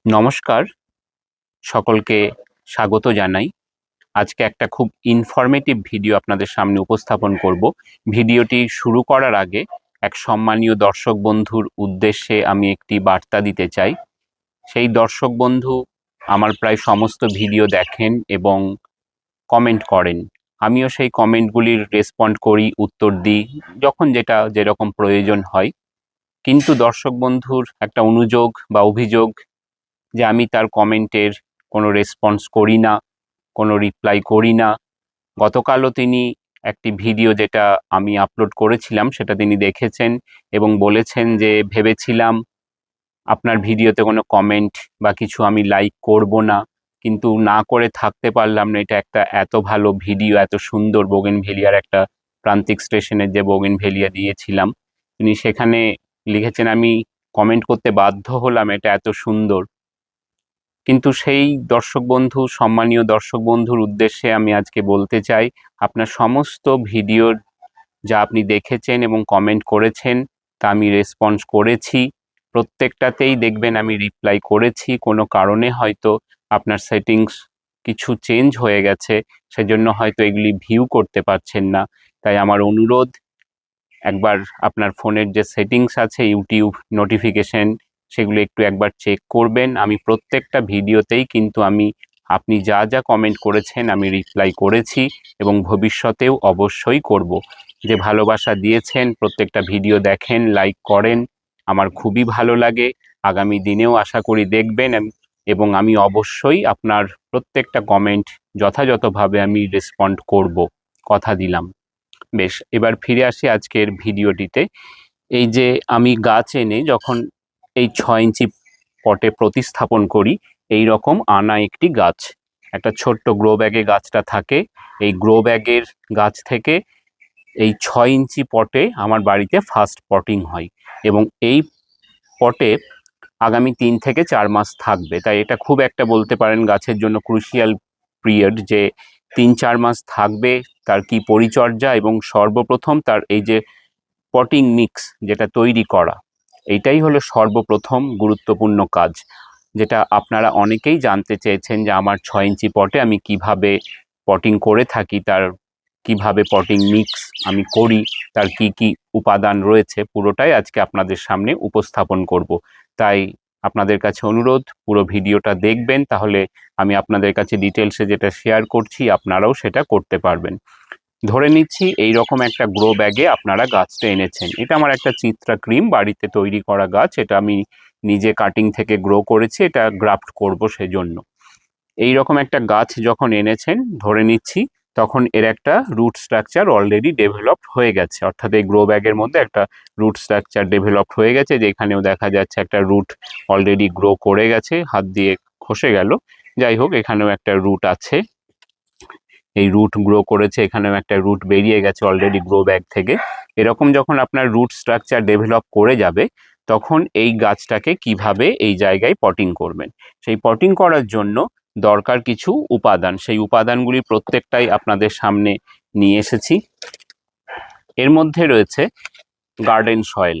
নমস্কার, সকলকে স্বাগত জানাই। আজকে একটা খুব ইনফরমেটিভ ভিডিও আপনাদের সামনে উপস্থাপন করব। ভিডিওটি শুরু করার আগে এক সম্মানীয় দর্শক বন্ধুর উদ্দেশ্যে আমি একটি বার্তা দিতে চাই। সেই দর্শক বন্ধু আমার প্রায় সমস্ত ভিডিও দেখেন এবং কমেন্ট করেন। আমিও সেই কমেন্টগুলির রেসপন্ড করি, উত্তর দিই, যখন যেটা যেরকম প্রয়োজন হয়। কিন্তু দর্শক বন্ধুর একটা অনুযোগ বা অভিযোগ যে আমি তার কমেন্টের কোনো রেসপন্স করি না, কোনো রিপ্লাই করি না। গতকালও তিনি একটি ভিডিও যেটা আমি আপলোড করেছিলাম সেটা তিনি দেখেছেন এবং বলেছেন যে ভেবেছিলাম আপনার ভিডিওতে কোনো কমেন্ট বা কিছু আমি লাইক করব না, কিন্তু না করে থাকতে পারলাম না। এটা একটা এত ভালো ভিডিও, এত সুন্দর বোগেনভেলিয়ার একটা প্রান্তিক স্টেশনের যে বোগেনভেলিয়া দিয়েছিলাম, তিনি সেখানে লিখেছেন আমি কমেন্ট করতে বাধ্য হলাম, এটা এত সুন্দর। কিন্তু সেই দর্শক বন্ধু, সম্মানীয় দর্শক বন্ধুর উদ্দেশ্যে আমি আজকে বলতে চাই, আপনার সমস্ত ভিডিওর যা আপনি দেখেছেন এবং কমেন্ট করেছেন তা আমি রেসপন্স করেছি। প্রত্যেকটাতেই দেখবেন আমি রিপ্লাই করেছি। কোনো কারণে হয়তো আপনার সেটিংস কিছু চেঞ্জ হয়ে গেছে, সেজন্য হয়তো এগুলি ভিউ করতে পারছেন না। তাই আমার অনুরোধ, একবার আপনার ফোনের যে সেটিংস আছে ইউটিউব নোটিফিকেশন, সেগুলো একটু একবার চেক করবেন। আমি প্রত্যেকটা ভিডিওতেই কিন্তু আপনি যা যা কমেন্ট করেছেন আমি রিপ্লাই করেছি এবং ভবিষ্যতেও অবশ্যই করব। যে ভালোবাসা দিয়েছেন, প্রত্যেকটা ভিডিও দেখেন, লাইক করেন, আমার খুবই ভালো লাগে। আগামী দিনেও আশা করি দেখবেন এবং আমি অবশ্যই আপনার প্রত্যেকটা কমেন্ট যথাযথভাবে আমি রেসপন্ড করব, কথা দিলাম। বেশ, এবার ফিরে আসি আজকের ভিডিওটিতে। এই যে আমি গাছ এনে যখন এই 6 ইঞ্চি পটে প্রতিস্থাপন করি, এই রকম আনা একটি গাছ, একটা ছোট্ট গ্রো ব্যাগে গাছটা থাকে। এই গ্রো ব্যাগের গাছ থেকে এই 6 ইঞ্চি পটে আমার বাড়িতে ফার্স্ট পটিং হয় এবং এই পটে আগামী 3 থেকে 4 মাস থাকবে। তাই এটা খুব একটা বলতে পারেন গাছের জন্য ক্রুশিয়াল পিরিয়ড, যে 3-4 মাস থাকবে। তার কি পরিচর্যা এবং সর্বপ্রথম তার এই যে পটিং মিক্স যেটা তৈরি করা, এইটাই হলো সর্বপ্রথম গুরুত্বপূর্ণ কাজ, যেটা আপনারা অনেকেই জানতে চেয়েছেন যে আমার 6 ইঞ্চি পটে আমি কিভাবে পটিং করে থাকি, তার কিভাবে পটিং মিক্স আমি করি, তার কি কি উপাদান রয়েছে, পুরোটাই আজকে আপনাদের সামনে উপস্থাপন করব। তাই আপনাদের কাছে অনুরোধ, পুরো ভিডিওটা দেখবেন, তাহলে আমি আপনাদের কাছে ডিটেলসে যেটা শেয়ার করছি আপনারাও সেটা করতে পারবেন। ধরে নিচ্ছি এই রকম একটা গ্রো ব্যাগে আপনারা গাছটা এনেছেন। এটা আমার একটা চিত্রা ক্রিম বাড়িতে তৈরি করা গাছ, এটা আমি নিজে কাটিং থেকে গ্রো করেছি, এটা গ্রাফট করব সেজন্য। এই রকম একটা গাছ যখন এনেছেন, ধরে নিচ্ছি তখন এর একটা রুট স্ট্রাকচার অলরেডি ডেভেলপড হয়ে গেছে, অর্থাৎ এই গ্রো ব্যাগের মধ্যে একটা রুট স্ট্রাকচার ডেভেলপড হয়ে গেছে, যেখানেও দেখা যাচ্ছে একটা রুট অলরেডি গ্রো করে গেছে, হাত দিয়ে খসে গেল। যাই হোক, এখানেও একটা রুট আছে, এই রুট গ্রো করেছে, এখানেও একটা রুট বেরিয়ে গেছে অলরেডি গ্রো ব্যাগ থেকে। এরকম যখন আপনার রুট স্ট্রাকচার ডেভেলপ করে যাবে, তখন এই গাছটাকে কিভাবে এই জায়গায় পটিং করবেন, সেই পটিং করার জন্য দরকার কিছু উপাদান। সেই উপাদানগুলি প্রত্যেকটাই আপনাদের সামনে নিয়ে এসেছি। এর মধ্যে রয়েছে গার্ডেন সয়েল।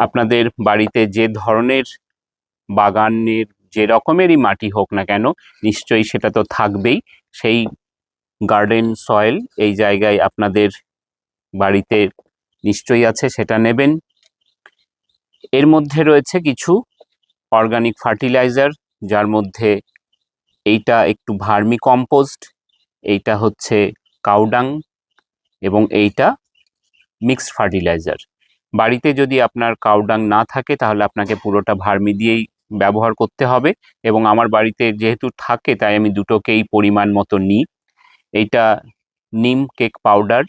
আপনাদের বাড়িতে যে ধরনের বাগানের যে রকমেরই মাটি হোক না কেন, নিশ্চয়ই সেটা তো থাকবেই। সেই গার্ডেন সয়েল এই জায়গায় আপনাদের বাড়িতে নিশ্চয়ই আছে, সেটা নেবেন। এর মধ্যে রয়েছে কিছু অর্গানিক ফার্টিলাইজার, যার মধ্যে এইটা একটু ভার্মি কম্পোস্ট, এইটা হচ্ছে কাউডাং এবং এইটা মিক্সড ফার্টিলাইজার। বাড়িতে যদি আপনার কাউডাং না থাকে তাহলে আপনাকে পুরোটা ভার্মি দিয়েই ব্যবহার করতে হবে, এবং আমার বাড়িতে যেহেতু থাকে তাই আমি দুটোকেই পরিমাণ মতো নিই। এইটা নিম কেক পাউডার,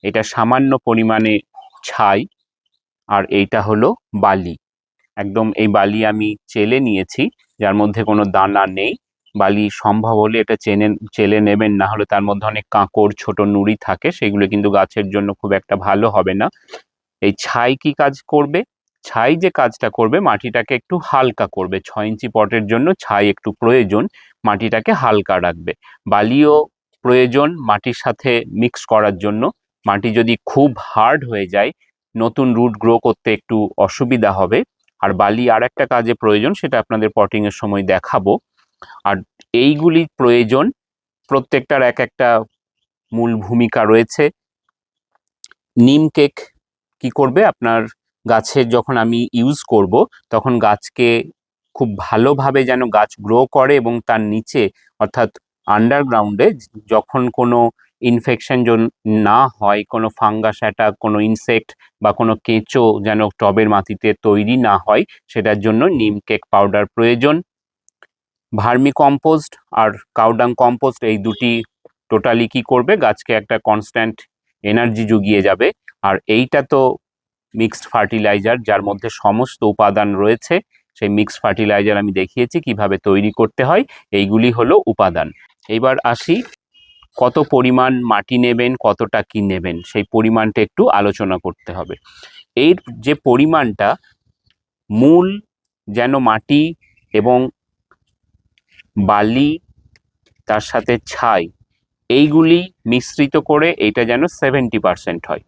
এটা সামান্য পরিমাণে ছাই, আর এইটা হলো বালি। একদম এই বালি আমি চেলে নিয়েছি, যার মধ্যে কোনো দানা নেই। বালি সম্ভব হলে এটা চেলে নেবেন, না হলে তার মধ্যে অনেক কাঁকড়, ছোট নুড়ি থাকে, সেগুলো কিন্তু গাছের জন্য খুব একটা ভালো হবে না। এই ছাই কি কাজ করবে? ছাই যে কাজটা করবে, মাটিটাকে একটু হালকা করবে। 6 ইঞ্চি পটের জন্য ছাই একটু প্রয়োজন, মাটিটাকে হালকা রাখবে। বালিও প্রয়োজন মাটির সাথে মিক্স করার জন্য। মাটি যদি খুব হার্ড হয়ে যায়, নতুন রুট গ্রো করতে একটু অসুবিধা হবে। আর বালি আর একটা কাজে প্রয়োজন, সেটা আপনাদের পটিংয়ের সময় দেখাবো। আর এইগুলি প্রয়োজন, প্রত্যেকটার এক একটা মূল ভূমিকা রয়েছে। নিম কেক কি করবে, আপনার গাছের যখন আমি ইউজ করব তখন গাছকে খুব ভালোভাবে যেন গাছ গ্রো করে, এবং তার নিচে অর্থাৎ আন্ডারগ্রাউন্ডে যখন কোনো ইনফেকশন না হয়, কোনো ফাঙ্গাস অ্যাটাক, কোনো ইনসেক্ট বা কোনো কেঁচো যেন টবের মাটিতে তৈরি না হয়, সেটার জন্য নিম কেক পাউডার প্রয়োজন। ভার্মি কম্পোস্ট আর কাউডাং কম্পোস্ট, এই দুটি টোটালি কি করবে, গাছকে একটা কনস্ট্যান্ট এনার্জি জুগিয়ে যাবে। আর এইটা তো মিক্সড ফার্টিলাইজার, যার মধ্যে সমস্ত উপাদান রয়েছে। সেই মিক্সড ফার্টিলাইজার আমি দেখিয়েছি কিভাবে তৈরি করতে হয়। এইগুলি হলো উপাদান। এইবার আসি, কত পরিমাণ মাটি নেবেন, কতটা কি নেবেন, সেই পরিমাণটা একটু আলোচনা করতে হবে। এর যে পরিমাণটা, মূল যেন মাটি এবং বালি তার সাথে ছাই এইগুলি মিশ্রিত করে এইটা যেন 70% হয়।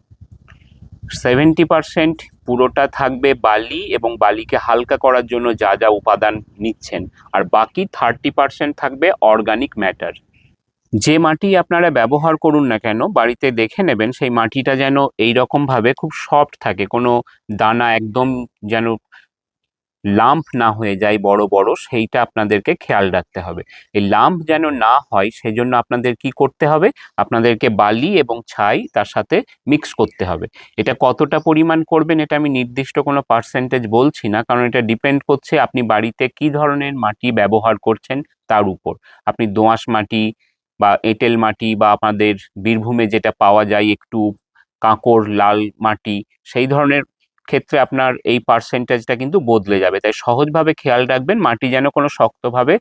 70% পুরোটা থাকবে বালি, এবং বালিকে হালকা করার জন্য যা যা উপাদান নিচ্ছেন, আর বাকি 30% থাকবে অর্গানিক ম্যাটার। যে মাটি আপনারা ব্যবহার করুন না কেন, বাড়িতে দেখে নেবেন সেই মাটিটা যেন এইরকম ভাবে খুব সফট থাকে, কোনো দানা একদম যেন লাম্প না হয়ে যায় বড় বড়, সেইটা আপনাদেরকে খেয়াল রাখতে হবে। এই লাম্প যেন না হয় সেজন্য আপনাদের কি করতে হবে, আপনাদেরকে বালি এবং ছাই তার সাথে মিক্স করতে হবে। এটা কতটা পরিমাণ করবেন এটা আমি নির্দিষ্ট কোনো পার্সেন্টেজ বলছি না, কারণ এটা ডিপেন্ড করছে আপনি বাড়িতে কি ধরনের মাটি ব্যবহার করছেন তার উপর। আপনি দোআঁশ মাটি বা এঁটেল মাটি, বা আপনাদের বীরভূমে যেটা পাওয়া যায় একটু কাঁকড় লাল মাটি, সেই ধরনের ক্ষেত্রে আপনার এই পার্সেন্টেজটা কিন্তু বদলে যাবে। তাই সহজভাবে খেয়াল রাখবেন মাটি যেন কোনো শক্তভাবে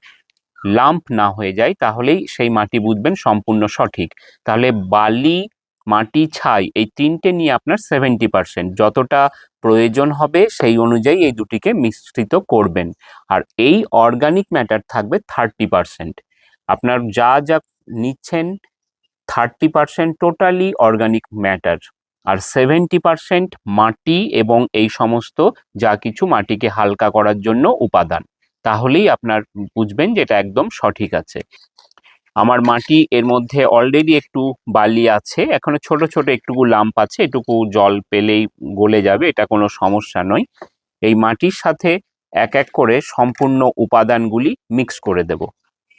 লাম্প না হয়ে যায়, তাহলেই সেই মাটি বুঝবেন সম্পূর্ণ সঠিক। তাহলে বালি, মাটি, ছাই এই তিনটে নিয়ে আপনার 70%, যতটা প্রয়োজন হবে সেই অনুযায়ী এই দুটিকে মিশ্রিত করবেন। আর এই অর্গানিক ম্যাটার থাকবে 30%। আপনার যা যা নিচ্ছেন 30% টোটালি অর্গানিক ম্যাটার, আর 70% মাটি এবং এই সমস্ত যা কিছু মাটিকে হালকা করার জন্য উপাদান। তাহলেই আপনার বুঝবেন যে এটা একদম সঠিক আছে। আমার মাটি এর মধ্যে অলরেডি একটু বালি আছে, এখনো ছোট ছোট একটুকু লাম্প আছে, এটুকু জল পেলেই গলে যাবে, এটা কোনো সমস্যা নয়। এই মাটির সাথে এক এক করে সম্পূর্ণ উপাদানগুলি মিক্স করে দেব।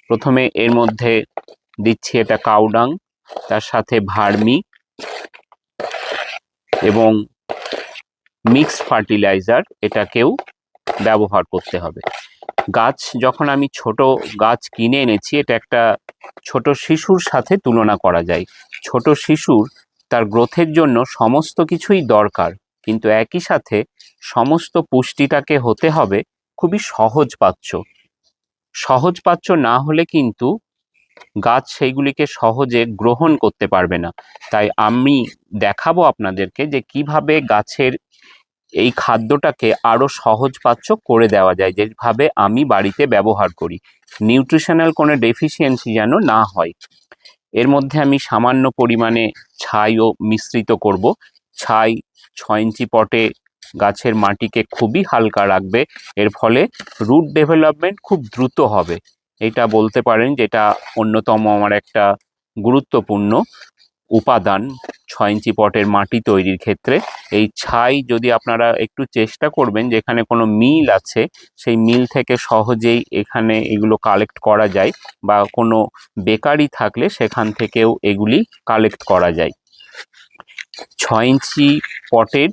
প্রথমে এর মধ্যে দিচ্ছি এটা কাউডাং, তার সাথে ভার্মি এবং মিক্স ফার্টিলাইজার, এটাকেও ব্যবহার করতে হবে। গাছ যখন আমি ছোট গাছ কিনে এনেছি, এটা একটা ছোট শিশুর সাথে তুলনা করা যায়। ছোট শিশুর তার গ্রোথের জন্য সমস্ত কিছুই দরকার, কিন্তু একই সাথে সমস্ত পুষ্টিটাকে হতে হবে খুবই সহজপাচ্য। সহজপাচ্য না হলে কিন্তু গাছ সেইগুলিকে সহজে গ্রহণ করতে পারবে না। তাই আমি দেখাবো আপনাদেরকে যে কিভাবে গাছের এই খাদ্যটাকে আরো সহজপাচ্য করে দেওয়া যায়, যেভাবে আমি বাড়িতে ব্যবহার করি, নিউট্রিশনাল কোনো ডেফিসিয়েন্সি যেন না হয়। এর মধ্যে আমি সামান্য পরিমাণে ছাইও মিশ্রিত করব। ছাই 6 ইঞ্চি পটে গাছের মাটিকে খুবই হালকা রাখবে, এর ফলে রুট ডেভেলপমেন্ট খুব দ্রুত হবে। এটা বলতে পারেন যেটা অন্যতম আমার একটা গুরুত্বপূর্ণ উপাদান 6 ইঞ্চি পটের মাটি তৈরির ক্ষেত্রে। এই ছাই যদি আপনারা একটু চেষ্টা করবেন, যেখানে কোনো মিল আছে সেই মিল থেকে সহজেই এখানে এগুলো কালেক্ট করা যায়, বা কোনো বেকারি থাকলে সেখান থেকেও এগুলি কালেক্ট করা যায়। 6 ইঞ্চি পটের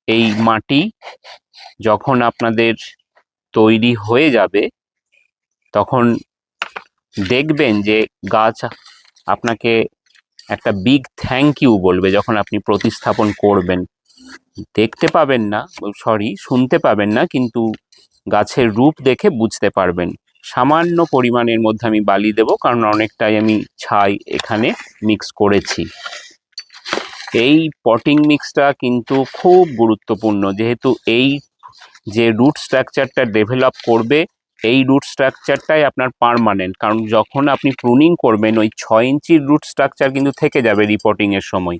এই মাটি যখন আপনাদের তৈরি হয়ে যাবে, তখন দেখবেন যে গাছ আপনাকে একটা বিগ থ্যাংক ইউ বলবে যখন আপনি প্রতিস্থাপন করবেন। দেখতে পাবেন না, শুনতে পাবেন না, কিন্তু গাছের রূপ দেখে বুঝতে পারবেন। সামান্য পরিমাণের মধ্যে আমি বালি দেব, কারণ অনেকটাই আমি ছাই এখানে মিক্স করেছি। এই পটিং মিক্সটা কিন্তু খুব গুরুত্বপূর্ণ, যেহেতু এই যে রুট স্ট্রাকচারটা ডেভেলপ করবে, এই রুট স্ট্রাকচারটাই আপনার পার্মানেন্ট। কারণ যখন আপনি প্রুনিং করবেন, ওই 6 ইঞ্চির রুট স্ট্রাকচার কিন্তু থেকে যাবে রিপোর্টিংয়ের সময়।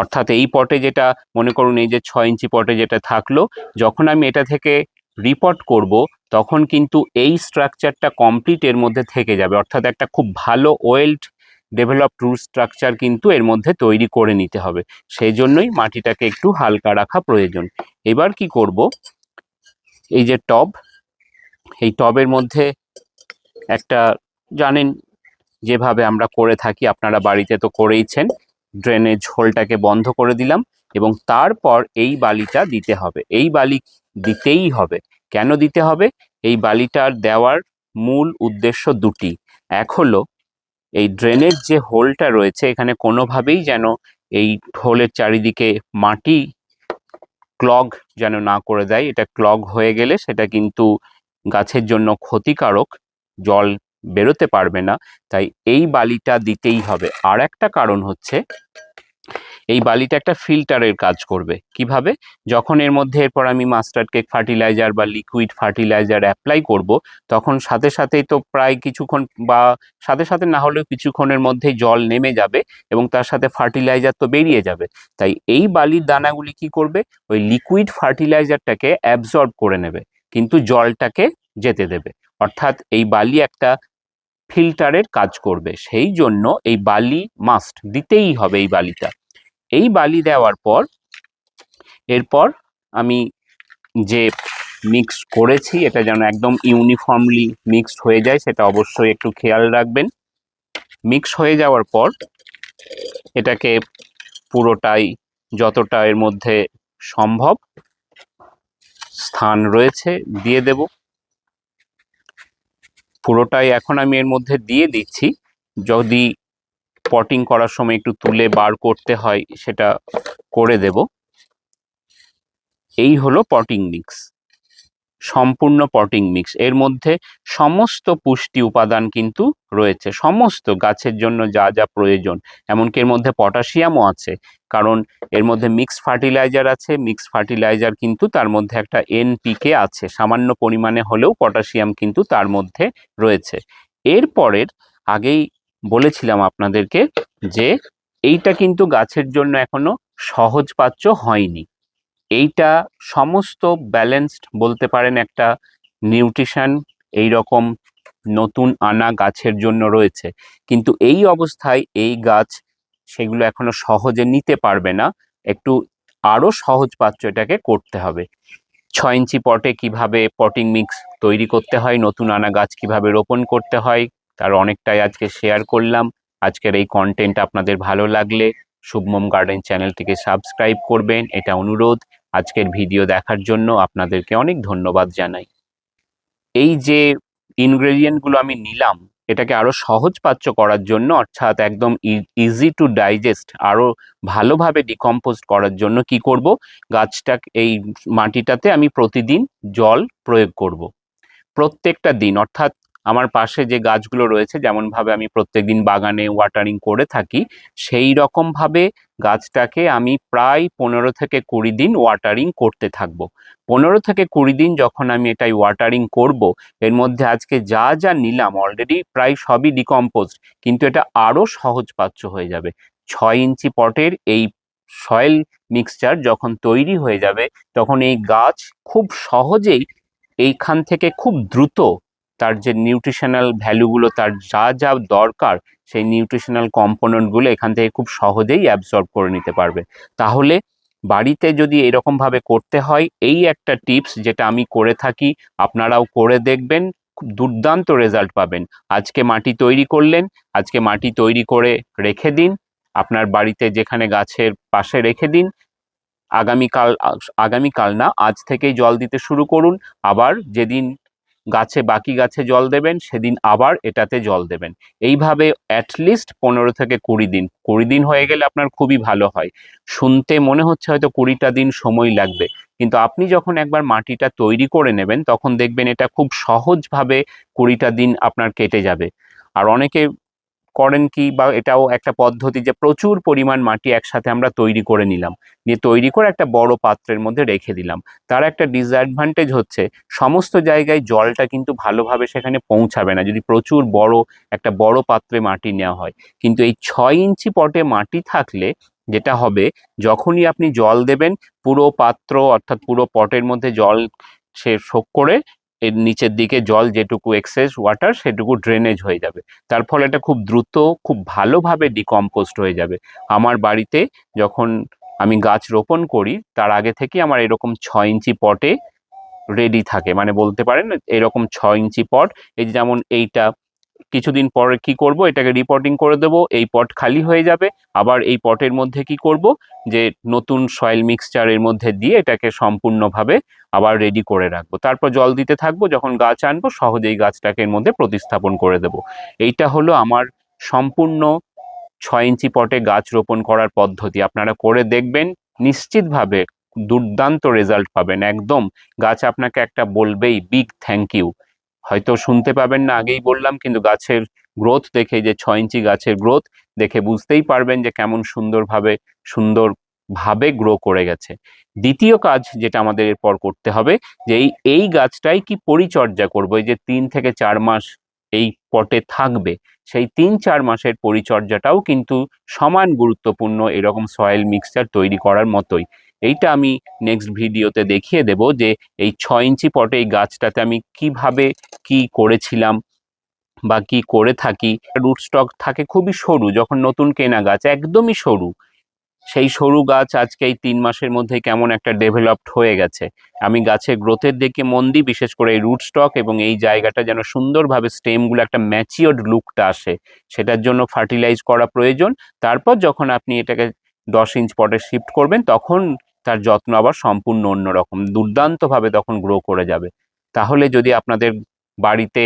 অর্থাৎ এই পটে যেটা মনে করুন, এই যে 6 ইঞ্চি পটে যেটা থাকলো, যখন আমি এটা থেকে রিপট করব তখন কিন্তু এই স্ট্রাকচারটা কমপ্লিট এর মধ্যে থেকে যাবে। অর্থাৎ একটা খুব ভালো ওয়েলড ডেভেলপড রুট স্ট্রাকচার কিন্তু এর মধ্যে তৈরি করে নিতে হবে। সেই জন্যই মাটিটাকে একটু হালকা রাখা প্রয়োজন। এবার কি করব, এই যে টব, এই টবের মধ্যে একটা, জানেন যেভাবে আমরা করে থাকি, আপনারা বাড়িতে তো করেইছেন, ড্রেনেজ হোলটাকে বন্ধ করে দিলাম এবং তারপর এই বালিটা দিতে হবে। এই বালি দিতেই হবে। কেন দিতে হবে? এই বালিটার দেওয়ার মূল উদ্দেশ্য দুটি। এক হলো এই ড্রেনের যে হোলটা রয়েছে, এখানে কোনোভাবেই যেন এই হোলের চারিদিকে মাটি ক্লগ যেন না করে দেয়। এটা ক্লগ হয়ে গেলে সেটা কিন্তু গাছের জন্য ক্ষতিকারক, জল বেরোতে পারবে না। তাই এই বালিটা দিতেই হবে। আর একটা কারণ হচ্ছে, এই বালিটা একটা ফিল্টারের কাজ করবে। কিভাবে? যখন এর মধ্যে এরপর আমি মাস্টার্ড কেক ফার্টিলাইজার বা লিকুইড ফার্টিলাইজার অ্যাপ্লাই করব, তখন সাথে সাথেই তো প্রায় কিছুক্ষণ, বা সাথে সাথে না হলেও কিছুক্ষণের মধ্যেই জল নেমে যাবে এবং তার সাথে ফার্টিলাইজার তো বেরিয়ে যাবে। তাই এই বালির দানাগুলি কি করবে? ওই লিকুইড ফার্টিলাইজারটাকে অ্যাবজর্ব করে নেবে, কিন্তু জলটাকে যেতে দেবে। অর্থাৎ এই বালি একটা ফিল্টারের কাজ করবে। সেই জন্য এই বালি মাস্ট দিতেই হবে। এই বালিটা, এই বালি দেওয়ার পর এরপর আমি যে মিক্স করেছি এটা যেন একদম ইউনিফর্মলি মিক্সড হয়ে যায়, সেটা অবশ্যই একটু খেয়াল রাখবেন। মিক্স হয়ে যাওয়ার পর এটাকে পুরোটাই, যতটা এর মধ্যে সম্ভব স্থান রয়েছে, দিয়ে দেব। পুরোটাই এখন আমি এর মধ্যে দিয়ে দিচ্ছি। যদি পটিং করার সময় একটু তুলে বার করতে হয়, সেটা করে দেব। এই হলো পটিং মিক্স, সম্পূর্ণ পটিং মিক্স। এর মধ্যে সমস্ত পুষ্টি উপাদান কিন্তু রয়েছে, সমস্ত গাছের জন্য যা যা প্রয়োজন। এমনকি এর মধ্যে পটাশিয়ামও আছে, কারণ এর মধ্যে মিক্স ফার্টিলাইজার আছে। মিক্স ফার্টিলাইজার কিন্তু তার মধ্যে একটা এনপিকে আছে, সামান্য পরিমাণে হলেও পটাশিয়াম কিন্তু তার মধ্যে রয়েছে। এরপরের, আগেই বলেছিলাম আপনাদেরকে যে এইটা কিন্তু গাছের জন্য এখনো সহজপাচ্য হয়নি। এইটা সমস্ত ব্যালেন্সড বলতে পারেন একটা নিউট্রিশন এই রকম নতুন আনা গাছের জন্য রয়েছে, কিন্তু এই অবস্থায় এই গাছ সেগুলো এখনো সহজে নিতে পারবে না। একটু আরো সহজপাচ্য এটাকে করতে হবে। 6 ইঞ্চি পটে কিভাবে পটিং মিক্স তৈরি করতে হয়, নতুন আনা গাছ কিভাবে রোপণ করতে হয়, তার অনেকটাই আজকে শেয়ার করলাম। আজকের এই কন্টেন্ট আপনাদের ভালো লাগলে শুভমম গার্ডেন চ্যানেলটিকে সাবস্ক্রাইব করবেন, এটা অনুরোধ। আজকের ভিডিও দেখার জন্য আপনাদেরকে অনেক ধন্যবাদ জানাই। এই যে ইনগ্রেডিয়েন্টগুলো আমি নিলাম, এটাকে আরো সহজপাচ্য করার জন্য, অর্থাৎ একদম ইজি টু ডাইজেস্ট, আরো ভালোভাবে ডিকম্পোজ করার জন্য কি করব, গাছটা, এই মাটিটাতে আমি প্রতিদিন জল প্রয়োগ করব। প্রত্যেকটা দিন, অর্থাৎ আমার পাশে যে গাছগুলো রয়েছে, যেমনভাবে আমি প্রত্যেকদিন বাগানে ওয়াটারিং করে থাকি, সেই রকমভাবে গাছটাকে আমি প্রায় 15 থেকে 20 দিন ওয়াটারিং করতে থাকবো। 15 থেকে 20 দিন যখন আমি এটাই ওয়াটারিং করব, এর মধ্যে আজকে যা যা নিলাম অলরেডি প্রায় সবই ডিকম্পোজড, কিন্তু এটা আরও সহজপাচ্য হয়ে যাবে। 6 ইঞ্চি পটের এই সয়েল মিক্সচার যখন তৈরি হয়ে যাবে, তখন এই গাছ খুব সহজেই এইখান থেকে খুব দ্রুত তার যে নিউট্রিশনাল ভ্যালুগুলো, তার যা যা দরকার, সেই নিউট্রিশনাল কম্পোনেন্টগুলো এখান থেকে খুব সহজেই অ্যাবজর্ব করে নিতে পারবে। তাহলে বাড়িতে যদি এরকমভাবে করতে হয়, এই একটা টিপস যেটা আমি করে থাকি, আপনারাও করে দেখবেন, খুব দুর্দান্ত রেজাল্ট পাবেন। আজকে মাটি তৈরি করলেন, আজকে মাটি তৈরি করে রেখে দিন, আপনার বাড়িতে যেখানে গাছের পাশে রেখে দিন। আগামীকাল না, আজ থেকেই জল দিতে শুরু করুন। আবার যেদিন বাকি গাছে জল দেবেন, সেদিন আবার এটাতে জল দেবেন। এইভাবে অ্যাটলিস্ট 15 থেকে 20 দিন, 20 দিন হয়ে গেলে আপনার খুবই ভালো হয়। শুনতে মনে হচ্ছে হয়তো 20টা দিন সময় লাগবে, কিন্তু আপনি যখন একবার মাটিটা তৈরি করে নেবেন, তখন দেখবেন এটা খুব সহজভাবে 20টা দিন আপনার কেটে যাবে। আর অনেকে করেন কি, বা এটাও একটা পদ্ধতি, যে প্রচুর পরিমাণ মাটি একসাথে আমরা তৈরি করে নিলাম, নিয়ে তৈরি করে একটা বড় পাত্রের মধ্যে রেখে দিলাম। তার একটা ডিসঅ্যাডভান্টেজ হচ্ছে, সমস্ত জায়গায় জলটা কিন্তু ভালোভাবে সেখানে পৌঁছাবে না যদি প্রচুর একটা বড় পাত্রে মাটি নেওয়া হয়। কিন্তু এই 6 ইঞ্চি পটে মাটি থাকলে যেটা হবে, যখনই আপনি জল দেবেন পুরো পাত্র অর্থাৎ পুরো পটের মধ্যে জল সে শোক করে এর নিচের দিকে জল যেটুকু এক্সেস ওয়াটার সেটুকু ড্রেনেজ হয়ে যাবে। তার ফলে এটা খুব দ্রুত খুব ভালোভাবে ডিকম্পোস্ট হয়ে যাবে। আমার বাড়িতে যখন আমি গাছ রোপণ করি তার আগে থেকেই আমার এরকম 6 ইঞ্চি পটে রেডি থাকে, মানে বলতে পারেন এরকম 6 ইঞ্চি পট। এই যেমন এইটা কিছুদিন পরে কি করব, এটাকে রিপোর্টিং করে দেব, এই পট খালি হয়ে যাবে। আবার এই পটের মধ্যে কি করব, যে নতুন সয়েল মিক্সচার এর মধ্যে দিয়ে এটাকে সম্পূর্ণভাবে আবার রেডি করে রাখবো। তারপর জল দিতে থাকবো, যখন গাছ আনবো সহজেই গাছটাকে এর মধ্যে প্রতিস্থাপন করে দেব। এইটা হলো আমার সম্পূর্ণ 6 ইঞ্চি পটে গাছ রোপণ করার পদ্ধতি। আপনারা করে দেখবেন, নিশ্চিতভাবে দুর্দান্ত রেজাল্ট পাবেন। একদম গাছ আপনাকে একটা বলবেই বিগ থ্যাংক ইউ। হয়তো শুনতে পাবেন না, আগেই বললাম, কিন্তু গাছের গ্রোথ দেখে, যে 6 ইঞ্চি গাছের গ্রোথ দেখে বুঝতেই পারবেন যে কেমন সুন্দরভাবে গ্রো করে গেছে। দ্বিতীয় কাজ যেটা আমাদের এরপর করতে হবে, যে এই গাছটাই কি পরিচর্যা করবো। এই যে 3 থেকে 4 মাস এই পটে থাকবে, সেই 3-4 মাসের পরিচর্যাটাও কিন্তু সমান গুরুত্বপূর্ণ এরকম সয়েল মিক্সচার তৈরি করার মতোই। এইটা আমি নেক্সট ভিডিওতে দেখিয়ে দেব, যে এই 6 ইঞ্চি পটে এই গাছটাতে আমি কিভাবে কি করেছিলাম বা কি করে থাকি। রুট স্টক থাকে খুবই সরু, যখন নতুন কেনা গাছ একদমই সরু, সেই সরু গাছ আজকে এই 3 মাসের মধ্যে কেমন একটা ডেভেলপড হয়ে গেছে। আমি গাছের গ্রোথের দিকে মন দিই, বিশেষ করে এই রুট স্টক এবং এই জায়গাটা যেন সুন্দরভাবে স্টেমগুলো একটা ম্যাচিওর্ড লুকটা আসে, সেটার জন্য ফার্টিলাইজ করা প্রয়োজন। তারপর যখন আপনি এটাকে 10 ইঞ্চ পটে শিফট করবেন, তখন তার যত্ন আবার সম্পূর্ণ অন্যরকম, দুর্দান্তভাবে তখন গ্রো করে যাবে। তাহলে যদি আপনাদের বাড়িতে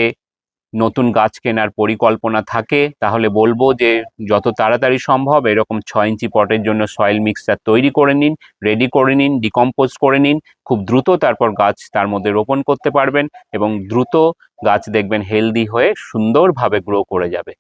নতুন গাছ কেনার পরিকল্পনা থাকে, তাহলে বলবো যে যত তাড়াতাড়ি সম্ভব এরকম 6 ইঞ্চি পটের জন্য সয়েল মিক্সচার তৈরি করে নিন, রেডি করে নিন, ডিকম্পোজ করে নিন। খুব দ্রুত তারপর গাছ তার মধ্যে রোপণ করতে পারবেন এবং দ্রুত গাছ দেখবেন হেলদি হয়ে সুন্দরভাবে গ্রো করে যাবে।